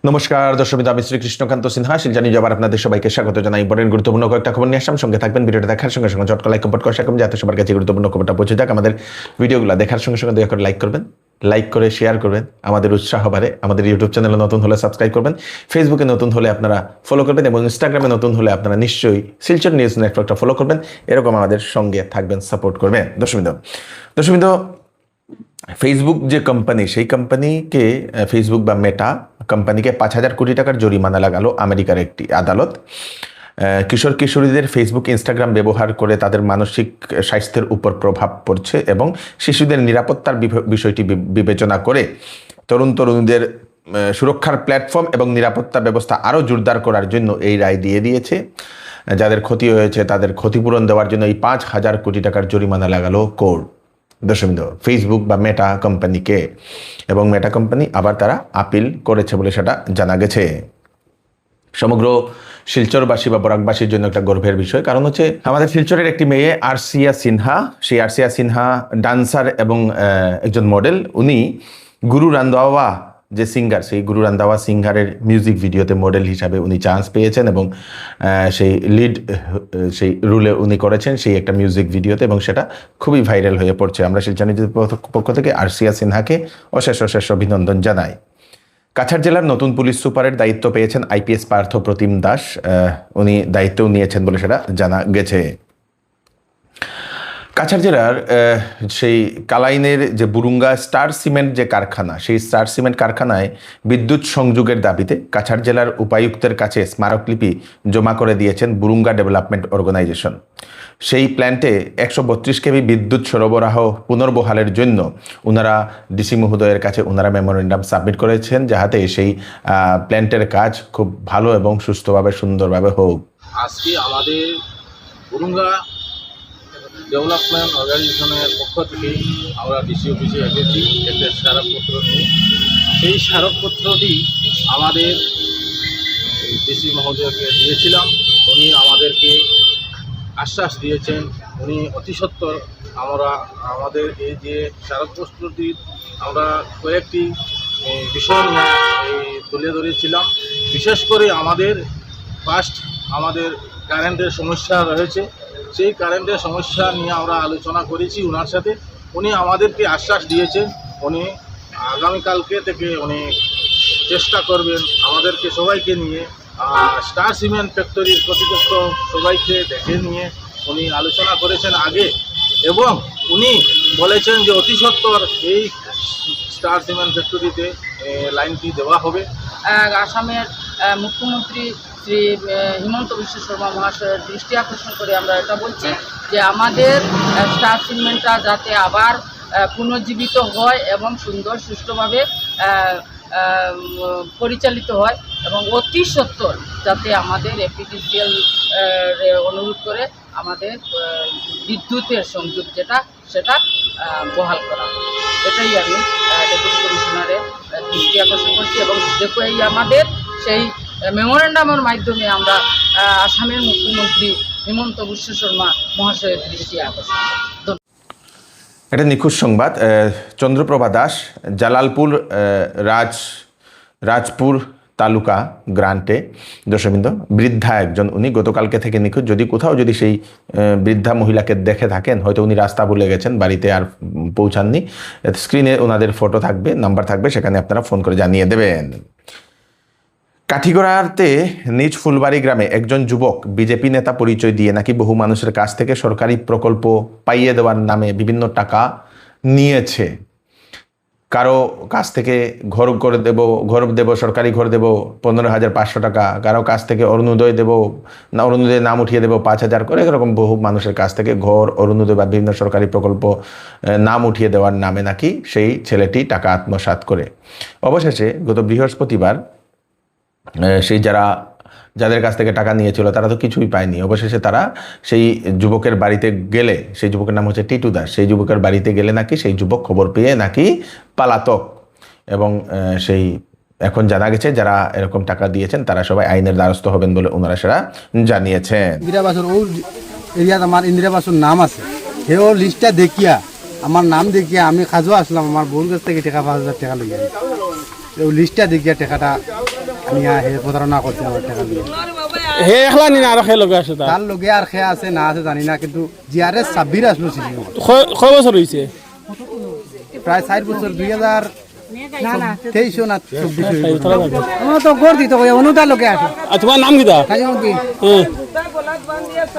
নমস্কার দর্শক, আমি শ্রীকৃষ্ণকান্ত সিনহা শিলজানি যাবার আপনাদের সবাইকে স্বাগত জানাই। বড় গুরুত্বপূর্ণ কয়েকটা খবর নিয়ে আসলাম, সঙ্গে থাকবেন। ভিডিওটা দেখার সঙ্গে সঙ্গে চটকা লাইক কমেন্ট করে রাখবেন যাতে সবার কাছে গুরুত্বপূর্ণ খবরটা পৌঁছে যাক। আমাদের ভিডিওগুলো দেখার সঙ্গে সঙ্গে দয়া করে লাইক করবেন, লাইক করে শেয়ার করবেন, আমাদের উৎসাহ বাড়ে। আমাদের ইউটিউব চ্যানেলে নতুন হলে সাবস্ক্রাইব করবেন, ফেসবুকে নতুন হলে আপনারা ফলো করবেন এবং ইনস্টাগ্রামে নতুন হলে আপনারা নিশ্চয়ই শিলচর নিউজ নেটওয়ার্কটা ফলো করবেন। এরকম আমাদের সঙ্গে থাকবেন, সাপোর্ট করবেন। দর্শকবৃন্দ, ফেসবুক যে কোম্পানি, সেই কোম্পানিকে ফেসবুক বা মেটা কোম্পানিকে 5,000 কোটি টাকার জরিমানা লাগালো আমেরিকার একটি আদালত। কিশোর কিশোরীদের ফেসবুক ইনস্টাগ্রাম ব্যবহার করে তাদের মানসিক স্বাস্থ্যের উপর প্রভাব পড়ছে এবং শিশুদের নিরাপত্তার বিষয়টি বিবেচনা করে তরুণীদের সুরক্ষার প্ল্যাটফর্ম এবং নিরাপত্তা ব্যবস্থা আরও জোরদার করার জন্য এই রায় দিয়েছে। যাদের ক্ষতি হয়েছে তাদের ক্ষতিপূরণ দেওয়ার জন্য এই 5,000 কোটি টাকার জরিমানা লাগালো কোর্ট। দর্শকবৃন্দ, ফেসবুক বা মেটা কোম্পানিকে, এবং মেটা কোম্পানি আবার তারা আপিল করেছে বলে সেটা জানা গেছে। সমগ্র শিলচরবাসী বা বরাকবাসীর জন্য একটা গর্বের বিষয়, কারণ হচ্ছে আমাদের শিলচরের একটি মেয়ে আরসিয়া সিনহা, সেই আরসিয়া সিনহা ডান্সার এবং একজন মডেল। উনি গুরু রান্ধাওয়া যে সিঙ্গার, সেই গুরু রান্ধাওয়া সিঙ্গারের মিউজিক ভিডিওতে মডেল হিসাবে উনি চান্স পেয়েছেন এবং সেই লিড সেই রুলে উনি করেছেন সেই একটা মিউজিক ভিডিওতে, এবং সেটা খুবই ভাইরাল হয়ে পড়ছে। আমরা শিলচর নিউজের পক্ষ থেকে আরসিয়া সিনহাকে অশেষ অভিনন্দন জানাই। কাছাড় জেলার নতুন পুলিশ সুপারের দায়িত্ব পেয়েছেন আইপিএস পার্থ প্রতিম দাস। উনি দায়িত্বও নিয়েছেন বলে সেটা জানা গেছে। কাছাড় জেলার সেই কালাইনের যে বুরুঙ্গা স্টার সিমেন্ট যে কারখানা, সেই স্টার সিমেন্ট কারখানায় বিদ্যুৎ সংযোগের দাবিতে কাছাড় জেলার উপায়ুক্তের কাছে স্মারকলিপি জমা করে দিয়েছেন বুরুঙ্গা ডেভেলপমেন্ট অর্গানাইজেশন। সেই প্ল্যান্টে 132 কেভি বিদ্যুৎ সরবরাহ পুনর্বহালের জন্য ওনারা ডিসি মহোদয়ের কাছে ওনারা মেমোরেন্ডাম সাবমিট করেছেন, যাতে সেই প্ল্যান্টের কাজ খুব ভালো এবং সুস্থভাবে সুন্দরভাবে হোক। আজকে আমাদের বুরুঙ্গা ডেভেলপমেন্ট অর্গানাইজেশনের পক্ষ থেকে আমরা ডিসি অফিসে এসেছি একটা স্মারকপত্র নিয়ে। সেই স্মারকপত্রটি আমাদের ডিসি মহোদয়কে দিয়েছিলাম। উনি আমাদেরকে আশ্বাস দিয়েছেন, উনি অতি সত্বর আমাদের এই যে স্মারকপত্রটি আমরা কয়েকটি বিষয় নিয়ে তুলে ধরেছিলাম। বিশেষ করে আমাদের আমাদের কারেন্টের সমস্যা রয়েছে, সেই কারেন্টের সমস্যা নিয়ে আমরা আলোচনা করেছি ওনার সাথে। উনি আমাদেরকে আশ্বাস দিয়েছেন, উনি আগামীকালকে থেকে উনি চেষ্টা করবেন আমাদেরকে সবাইকে নিয়ে স্টার সিমেন্ট ফ্যাক্টরির কর্তৃপক্ষ সবাইকে দেখে নিয়ে উনি আলোচনা করেছেন আগে, এবং উনি বলেছেন যে অতি সত্বর এই স্টার সিমেন্ট ফ্যাক্টরিতে লাইনটি দেওয়া হবে। আসামের মুখ্যমন্ত্রী শ্রী হিমন্ত বিশ্ব শর্মা মহাশয়ের দৃষ্টি আকর্ষণ করে আমরা এটা বলছি যে আমাদের স্টার সিমেন্টটা যাতে আবার পুনর্জীবিত হয় এবং সুন্দর সুষ্ঠুভাবে পরিচালিত হয়, এবং অতি সত্বর যাতে আমাদের এপিডিসিএল অনুরোধ করে আমাদের বিদ্যুতের সংযোগ সেটা বহাল করা। এটাই আমি ডেপুটি কমিশনারের দৃষ্টি আকর্ষণ করছি, এবং এই আমাদের সেই মেমোরেন্ডামের মাধ্যমে আমরা আসামের মুখ্যমন্ত্রী হিমন্ত বিশ্ব শর্মা মহাশয়ের দৃষ্টি আকর্ষণ করছি। এটা নিখুঁত সংবাদ। চন্দ্রপ্রভা দাস, জালালপুর রাজপুর তালুকা গ্রান্টে, দর্শকবৃন্দ, বৃদ্ধা একজন, উনি গতকালকে থেকে নিখোঁজ। যদি কোথাও যদি সেই বৃদ্ধা মহিলাকে দেখে থাকেন, হয়তো উনি রাস্তা ভুলে গেছেন, বাড়িতে আর পৌঁছাননি, স্ক্রিনে ওনাদের ফটো থাকবে, নাম্বার থাকবে, সেখানে আপনারা ফোন করে জানিয়ে দেবেন। কাঠিগড়াতে নিজ ফুলবাড়ি গ্রামে একজন যুবক বিজেপি নেতা পরিচয় দিয়ে নাকি বহু মানুষের কাছ থেকে সরকারি প্রকল্প পাইয়ে দেওয়ার নামে বিভিন্ন টাকা নিয়েছে। কারো কাছ থেকে ঘর দেব, সরকারি ঘর দেব 15,500 টাকা, কারো কাছ থেকে অরুণোদয় দেব, অরুণোদয়ের নাম উঠিয়ে দেবো 5,000 করে, এরকম বহু মানুষের কাছ থেকে ঘর, অরুণোদয় বা বিভিন্ন সরকারি প্রকল্প নাম উঠিয়ে দেওয়ার নামে নাকি সেই ছেলেটি টাকা আত্মসাৎ করে। অবশেষে গত বৃহস্পতিবার সেই যাদের কাছ থেকে টাকা নিয়েছিল তারা তো কিছুই পায়নি। অবশেষে তারা সেই যুবকের বাড়িতে গেলে, সেই যুবকের নাম হচ্ছে টিটু দাস, সেই যুবকের বাড়িতে গেলে নাকি সেই যুবক খবর পেয়ে নাকি পালাতক, এবং সেই এখন জানা গেছে যারা এরকম টাকা দিয়েছেন তারা সবাই আইনের দ্বারস্থ হবেন বলে ওনারা সেটা জানিয়েছেন। এরিয়াত আমার ইন্দিরাবাসুর নাম আছে, সেই লিস্টটা দেখিয়া আমার নাম দেখিয়া আমি খাজো আসলাম, আমার বোন কাছ থেকে টাকা 5,000 টাকা লইয়া লিস্টটা দেখিয়া টাকাটা নিয়া হে প্রতারণা করছে আমার টাকা দিয়ে। হে একলা নি না আর খে লগে আছে তার লগে আর খেয়া আছে না আছে জানি না, কিন্তু জিআরএস 26 আসলো সিসি কয় বছর হইছে? প্রায় 4 বছর 2023 না 24 আমরা তো গড় দিতে কই অনুদা লোকে আসে আর তোমার নাম কিটা? কাজমতি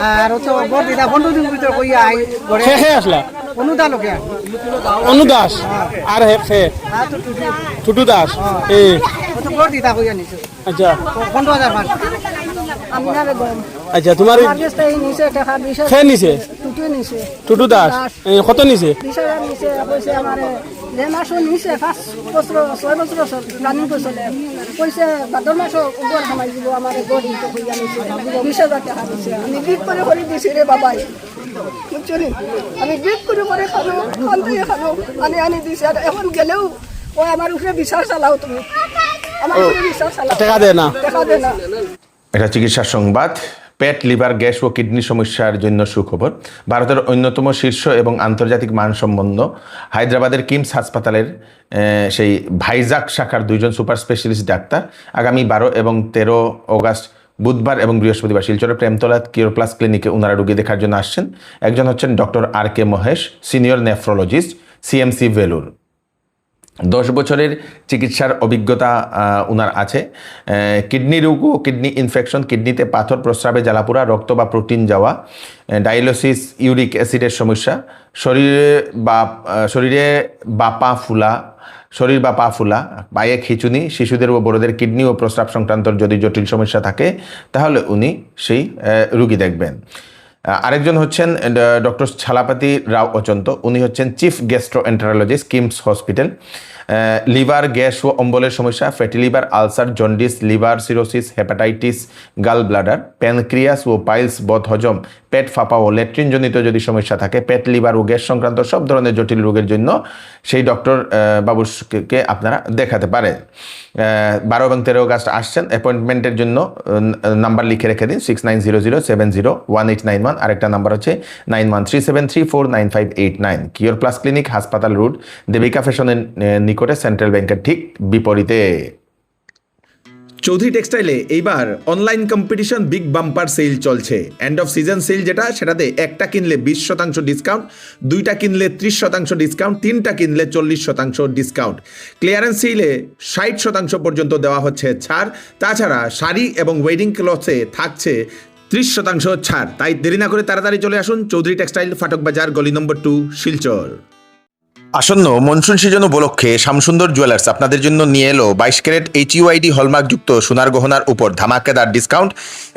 হ্যাঁ আর তো গড় দিতা 15 দিন ভিতর কই আই গড়ে খে খে আসলা? অনুদা লোকে আসে অনু দাস আর হে খে আর তো টুটু দাস। ও তো গড় দিতা কই আনিছে আচ্ছা 15000 আমি না রে গম আচ্ছা তোমার মার্কেট এই নিছে টাকা 20000 খে নিছে টুটু নিছে টুটু দাস কত নিছে? 20000 নিছে কইছে আমারে যে মাসও নিছে 5 বছর 6 বছর প্ল্যানিং করছিলে কইছে ভাদ্র মাসও উপর সময় দিব আমারে গড় দিতে কই আনিছে 20000 টাকা দিছে আমি বিট করে দিছি রে বাবাই বুঝছনি আমি বিট করে খানো খানো আনি দিছি আর এখন গেলেও ও আমার উপরে বিচার চালাও তুমি আমার উপরে বিচার চালাও টাকা দে না। টাকা দে না। এটা চিকিৎসা সংবাদ। পেট, লিভার, গ্যাস ও কিডনি সমস্যার জন্য সুখবর। ভারতের অন্যতম শীর্ষ এবং আন্তর্জাতিক মানসম্পন্ন হায়দ্রাবাদের কিমস হাসপাতালের সেই ভাইজাগ শাখার 2 জন সুপার স্পেশালিস্ট ডাক্তার আগামী 12 এবং 13 অগাস্ট বুধবার এবং বৃহস্পতিবার শিলচরের প্রেমতলা কিওর প্লাস ক্লিনিকে ওনারা রোগী দেখার জন্য আসছেন। একজন হচ্ছেন doctor R.K. Mahesh, senior nephrologist, CMC Vellore. 10 বছরের চিকিৎসার অভিজ্ঞতা ওনার আছে। কিডনি রোগ ও কিডনি ইনফেকশন, কিডনিতে পাথর, প্রস্রাবে জ্বালাপোড়া, রক্ত বা প্রোটিন যাওয়া, ডায়ালিসিস, ইউরিক অ্যাসিডের সমস্যা, শরীর বা পা ফুলা, পায়ে খিঁচুনি, শিশুদের ও বড়দের কিডনি ও প্রস্রাব সংক্রান্ত যদি জটিল সমস্যা থাকে তাহলে উনি সেই রুগী দেখবেন। আরেকজন হচ্ছেন ডক্টর ছালাপাতি রাও অচন্ত, উনি হচ্ছেন chief gastroenterologist, KIMS hospital. Liver, gas ও অম্বলের সমস্যা, fatty liver, ulcer, jaundice, liver cirrhosis, hepatitis, gall bladder, pancreas ও পাইলস, বদহজম, পেট ফাঁপা ও ল্যাট্রিনজনিত যদি সমস্যা থাকে, পেট, লিভার ও গ্যাস সংক্রান্ত সব ধরনের জটিল রোগের জন্য সেই ডক্টর বাবুকে আপনারা দেখাতে পারেন। 12 এবং 13 অগাস্ট আসছেন। অ্যাপয়েন্টমেন্টের জন্য নাম্বার লিখে রেখে দিন 6900701891। আরেকটা নাম্বার হচ্ছে 9137349589। কিওর প্লাস ক্লিনিক, হাসপাতাল রোড, দেবিকা ফ্যাশনের নিকটে, সেন্ট্রাল ব্যাংকের ঠিক বিপরীতে। চৌধুরী টেক্সটাইলে এইবার online competition big bumper sale চলছে। এন্ড অফ সিজন সেল সেটাতে একটা কিনলে 20% ডিসকাউন্ট, 2টা কিনলে 30% ডিসকাউন্ট, 3টা কিনলে 40% ডিসকাউন্ট। ক্লিয়ারেন্স সেলে 60% পর্যন্ত দেওয়া হচ্ছে ছাড়। তাছাড়া শাড়ি এবং ওয়েডিং ক্লথে থাকছে 30% ছাড়। তাই দেরি না করে তাড়াতাড়ি চলে আসুন চৌধুরী টেক্সটাইল, ফাটক বাজার, গলি নম্বর 2, শিলচর। আসন্ন মনসুন সিজন উপলক্ষে শ্যামসুন্দর জুয়েলার্স আপনাদের জন্য নিয়ে এলো 22 ক্যারেট HUID হলমার্কযুক্ত সোনার গহনার উপর ধামাকেদার ডিসকাউন্ট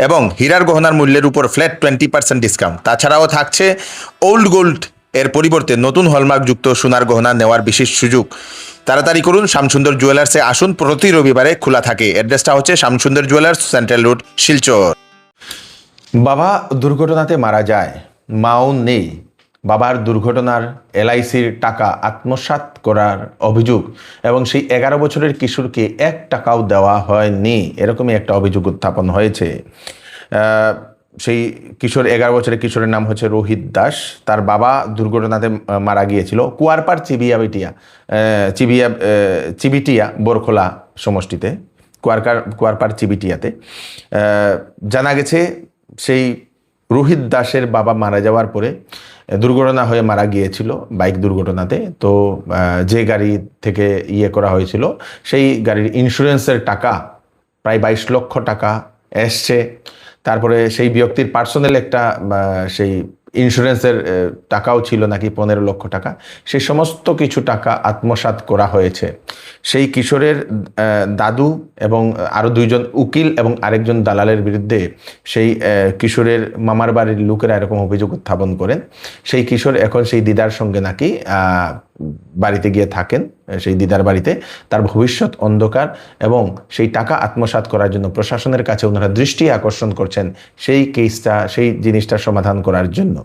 এবং হীরার গহনার মূল্যের উপর ফ্ল্যাট 20% ডিসকাউন্ট। তাছাড়াও থাকছে ওল্ড গোল্ড এর পরিবর্তে নতুন হলমার্কযুক্ত সোনার গহনা নেওয়ার বিশেষ সুযোগ। তাড়াতাড়ি করুন, শ্যামসুন্দর জুয়েলার্সে আসুন, প্রতি রবিবারে খোলা থাকে। অ্যাড্রেসটা হচ্ছে Shyamsundar jewellers, central road, Silchar. বাবা দুর্ঘটনাতে মারা যায়, মাও নেই। বাবার দুর্ঘটনার LICর টাকা আত্মসাৎ করার অভিযোগ এবং সেই 11 বছরের কিশোরকে 1 টাকাও দেওয়া হয়নি, এরকমই একটা অভিযোগ উত্থাপন হয়েছে। সেই কিশোর 11 বছরের কিশোরের নাম হচ্ছে রোহিত দাস। তার বাবা দুর্ঘটনাতে মারা গিয়েছিল কুয়ারপাড় চিবিটিয়া বরখোলা সমষ্টিতে, কুয়ারপাড় চিবিটিয়াতে। জানা গেছে সেই রোহিত দাসের বাবা মারা যাওয়ার পরে দুর্ঘটনা হয়ে মারা গিয়েছিল বাইক দুর্ঘটনাতে। তো যে গাড়ি থেকে করা হয়েছিল সেই গাড়ির ইন্স্যুরেন্সের টাকা প্রায় 22 লক্ষ টাকা এসছে। তারপরে সেই ব্যক্তির পার্সোনাল একটা সেই ইন্স্যুরেন্সের টাকাও ছিল নাকি 15 লক্ষ টাকা। সেই সমস্ত কিছু টাকা আত্মসাৎ করা হয়েছে। সেই কিশোরের দাদু এবং আরও 2 জন উকিল এবং আরেকজন দালালের বিরুদ্ধে সেই কিশোরের মামার বাড়ির লোকেরা এরকম অভিযোগ উত্থাপন করেন। সেই কিশোর এখন সেই দিদার সঙ্গে নাকি বাড়িতে গিয়ে থাকেন, সেই দিদার বাড়িতে। তার ভবিষ্যৎ অন্ধকার এবং সেই টাকা আত্মসাৎ করার জন্য প্রশাসনের কাছে ওনারা দৃষ্টি আকর্ষণ করছেন সেই কেসটা, সেই জিনিসটার সমাধান করার জন্য।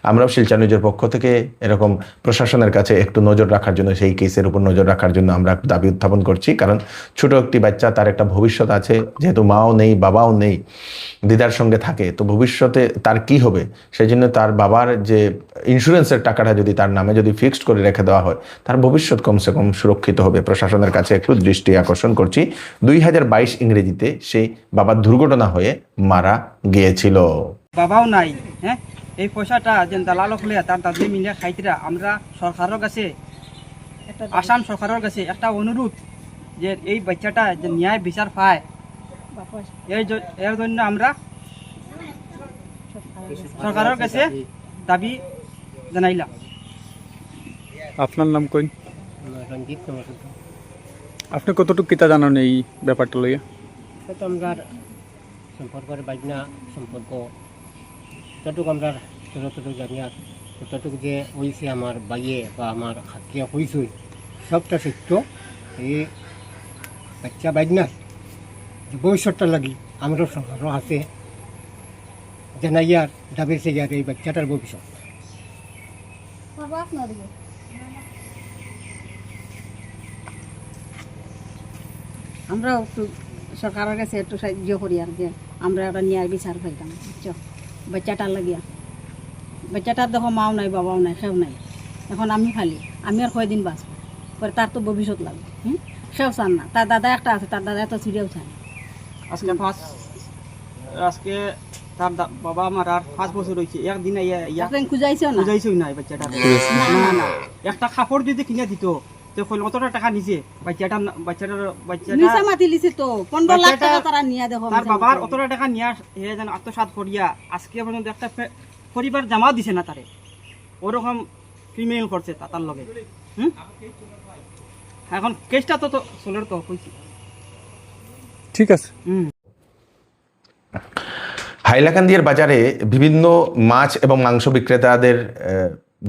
আমরাও শিলচর নিউজের পক্ষ থেকে এরকম প্রশাসনের কাছে একটু নজর রাখার জন্য, সেই কেসের উপর নজর রাখার জন্য আমরা দাবি উত্থাপন করছি। কারণ ছোট একটি বাচ্চা, তার একটা ভবিষ্যৎ আছে, যেহেতু মাও নেই বাবাও নেই, দিদার সঙ্গে থাকে, তো ভবিষ্যতে তার কি হবে, সেই জন্য তার বাবার যে ইন্স্যুরেন্সের টাকাটা যদি তার নামে যদি ফিক্সড করে রেখে দেওয়া হয়, তার ভবিষ্যৎ কমসে কম সুরক্ষিত হবে। প্রশাসনের কাছে একটু দৃষ্টি আকর্ষণ করছি, 2022 ইংরেজিতে সেই বাবা দুর্ঘটনা হয়ে মারা গিয়েছিল। বাবাও নাই, হ্যাঁ, এই পয়সাটা যে দালাল হলে তার দাদি মিলিয়ে খাইতিরা আমরা সরকারের কাছে, আসাম সরকারের কাছে একটা অনুরোধ যে এই বাচ্চাটা যে ন্যায় বিচার পায়, এর জন্য আমরা সরকারের কাছে দাবি জানাইলাম। আপনার নাম কই? রঞ্জিত কুমার। আপনি কতটুকু কিতা জানেন এই ব্যাপারটা লইয়া? তো আমরা সম্পর্কের বাজনা সম্পর্ক যতটুকু আমরা যতটুকু জানি, আর ততটুকু যে হয়েছে আমার বাইয়ে বা আমার হাতিয়া হয়েছে সবটা সত্য। এই বাচ্চা বাজনা যে ভবিষ্যৎটা লাগি আমরা সরকারও হাতে জানাইয়ার দাবির সে এই বাচ্চাটার ভবিষ্যৎ। আমরা একটু সরকারের কাছে একটু সাহায্য করি আর যে আমরা একটা ন্যায় বিচার পাইতাম, বুঝছো, বাচ্চাটার লাগিয়া। বাচ্চাটার দেখো মাও নাই, বাবাও নাই, সেও নাই, এখন আমি খালি, আমি আর কয়দিন বাঁচবো, পরে তার তো ভবিষ্যৎ লাগবে। সেও চান না, তার দাদা একটা আছে, তার দাদা তো ছিঁড়েও চান। আজকে তার বাবা আমার আর 5 বছর হয়েছে, একদিন খুঁজাইছেও না, বুঝাইছই নাই বাচ্চাটা। না না, একটা কাপড় যদি কিনে দিত তো কতটা টাকা নিছে নিচে মাতি লিছে তো 15 লাখ টাকা তারা নিয়ে দেখো। তার বাবার অতটা টাকা নিয়ে হে যেন আত্মসাৎ করিয়া আজকে পর্যন্ত একটা পরিবার জামাও দিছে না তারে, ওরকম ক্রিমিনাল করছে তার লগে। এখন কেসটা তো চলের তো কইছি। ঠিক আছে। হাইলাকান্দির বাজারে বিভিন্ন মাছ এবং মাংস বিক্রেতাদের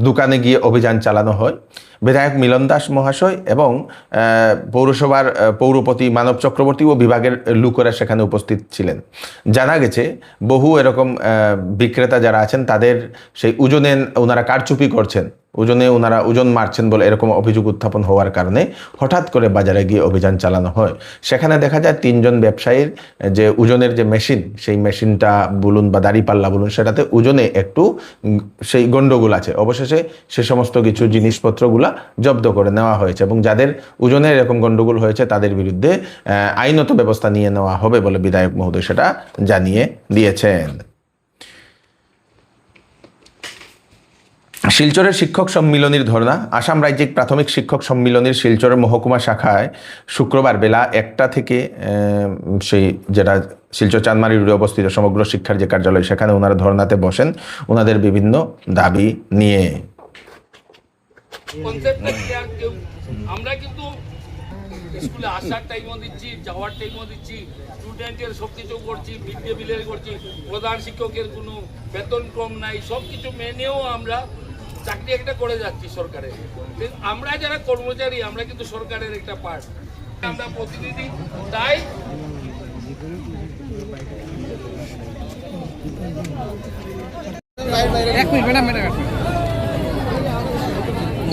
দোকানে গিয়ে অভিযান চালানো হয়। বিধায়ক মিলন দাস মহাশয় এবং পৌরসভার পৌরপতি মানব চক্রবর্তী ও বিভাগের লোকেরা সেখানে উপস্থিত ছিলেন। জানা গেছে বহু এরকম বিক্রেতা যারা আছেন তাদের সেই ওজনে ওনারা কারচুপি করছেন, ওনারা ওজন মারছেন বলে এরকম অভিযোগ উত্থাপন হওয়ার কারণে হঠাৎ করে বাজারে গিয়ে অভিযান চালানো হয়। সেখানে দেখা যায় 3 জন ব্যবসায়ীর যে ওজনের যে মেশিন, সেই মেশিনটা বলুন বা দাঁড়িপাল্লা বলুন, সেটাতে ওজনে একটু সেই গন্ডগোল আছে। অবশেষে সে সমস্ত কিছু জিনিসপত্রগুলা জব্দ করে নেওয়া হয়েছে এবং যাদের ওজনের এরকম গন্ডগোল হয়েছে তাদের বিরুদ্ধে আইনত ব্যবস্থা নিয়ে নেওয়া হবে বলে বিধায়ক মহোদয় সেটা জানিয়ে দিয়েছেন। শিলচরের শিক্ষক সম্মিলনীর ধর্না। আসাম রাজ্যিক প্রাথমিক শিক্ষক সম্মিলনীর শিলচরের মহকুমা শাখায় শুক্রবার বেলা 1টা থেকে সেই যেটা শিলচর চাঁদমারি রোডে অবস্থিত সমগ্র শিক্ষার যে কার্যালয়, সেখানে ওনারা ধর্নাতে বসেন ওনাদের বিভিন্ন দাবি নিয়ে। আমরা কিন্তু স্কুলে আসার টাইমও দিচ্ছি, যাওয়ার টাইমও দিচ্ছি, স্টুডেন্টের সব কিছু করছি, মিড ডে মিলের করছি, প্রধান শিক্ষকের কোনো বেতন কম নাই, সব কিছু মেনেও আমরা চাকরি একটা করে যাচ্ছি সরকারের। আমরা যারা কর্মচারী আমরা কিন্তু সরকারের একটা পার্ট, আমরা প্রতিনিধি। তাই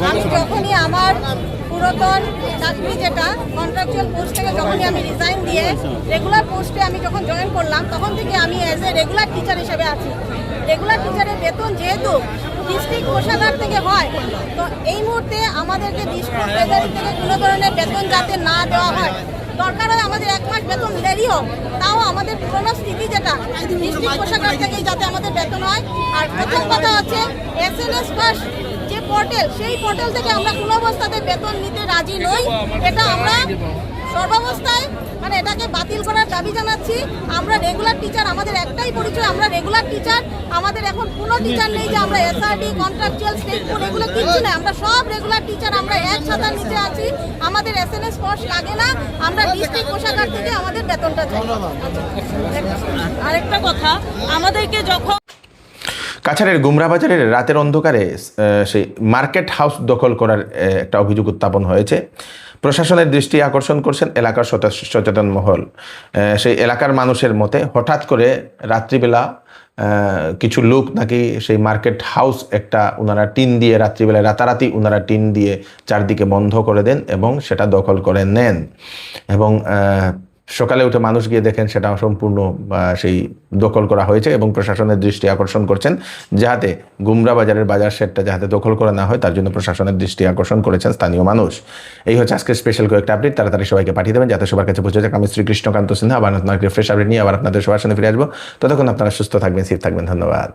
আমি যখনই আমার পুরাতন চাকরি যেটা কন্ট্রাকচুয়াল পোস্ট থেকে যখনই আমি রিজাইন দিয়ে রেগুলার পোস্টে আমি যখন জয়েন করলাম, তখন থেকে আমি অ্যাজ এ রেগুলার টিচার হিসেবে আছি। রেগুলার টিচারের বেতন যেহেতু ডিস্ট্রিক্ট কোষাগার থেকে হয়, তো এই মুহূর্তে আমাদেরকে ডিস্ট্রিক্ট ট্রেজারি থেকে কোনো ধরনের বেতন যাতে না দেওয়া হয়, দরকার হয় আমাদের 1 মাস বেতন দেরি হোক, তাও আমাদের পুরোনো স্থিতি যেটা ডিস্ট্রিক্ট কোষাগার থেকেই যাতে আমাদের বেতন হয়। আর প্রথম কথা হচ্ছে SNS ফার্স্ট যে পোর্টাল, সেই পোর্টাল থেকে আমরা কোনো অবস্থাতে বেতন নিতে রাজি নই। এটা আমরা সর্বাবস্থায় মানে এটাকে বাতিল করার দাবি জানাচ্ছি। আমরা রেগুলার টিচার, আমাদের একটাই পরিচয়, আমরা রেগুলার টিচার। আমাদের এখন কোনো টিচার নেই যে আমরা SRD, কন্ট্রাকচুয়াল, স্টেট বোর্ড এগুলো কিচ্ছু না, আমরা সব রেগুলার টিচার, আমরা এক ছাতার নিচে আছি। আমাদের SNS ফার্স্ট লাগে না, আমরা ডিস্ট্রিক্ট কোষাগার থেকে আমাদের বেতনটা চাই। আরেকটা কথা, আমাদেরকে যখন কাছাড়ের গুমরা বাজারের রাতের অন্ধকারে সেই মার্কেট হাউস দখল করার একটা অভিযোগ উত্থাপন হয়েছে। প্রশাসনের দৃষ্টি আকর্ষণ করছেন এলাকার সচেতন মহল। সেই এলাকার মানুষের মতে হঠাৎ করে রাত্রিবেলা কিছু লোক নাকি সেই মার্কেট হাউস একটা ওনারা টিন দিয়ে রাত্রিবেলায় রাতারাতি ওনারা টিন দিয়ে চারদিকে বন্ধ করে দেন এবং সেটা দখল করে নেন এবং সকালে উঠে মানুষ গিয়ে দেখেন সেটা সম্পূর্ণ সেই দখল করা হয়েছে এবং প্রশাসনের দৃষ্টি আকর্ষণ করছেন যাতে গুমরা বাজারের বাজার শেডটা যাতে দখল করা না হয় তার জন্য প্রশাসনের দৃষ্টি আকর্ষণ করেছেন স্থানীয় মানুষ। এই হচ্ছে আজকে স্পেশাল কয়েকটা আপডেট, তাড়াতাড়ি সবাইকে পাঠিয়ে দেবেন যাতে সবার কাছে পৌঁছে যাক। আমি শ্রীকৃষ্ণকান্ত সিনহা আবার নতুন একটা ফ্রেশ আপডেট নিয়ে আবার আপনাদের সবার সামনে ফিরে আসবো। ততক্ষণ আপনারা সুস্থ থাকবেন, সেফ থাকবেন। ধন্যবাদ।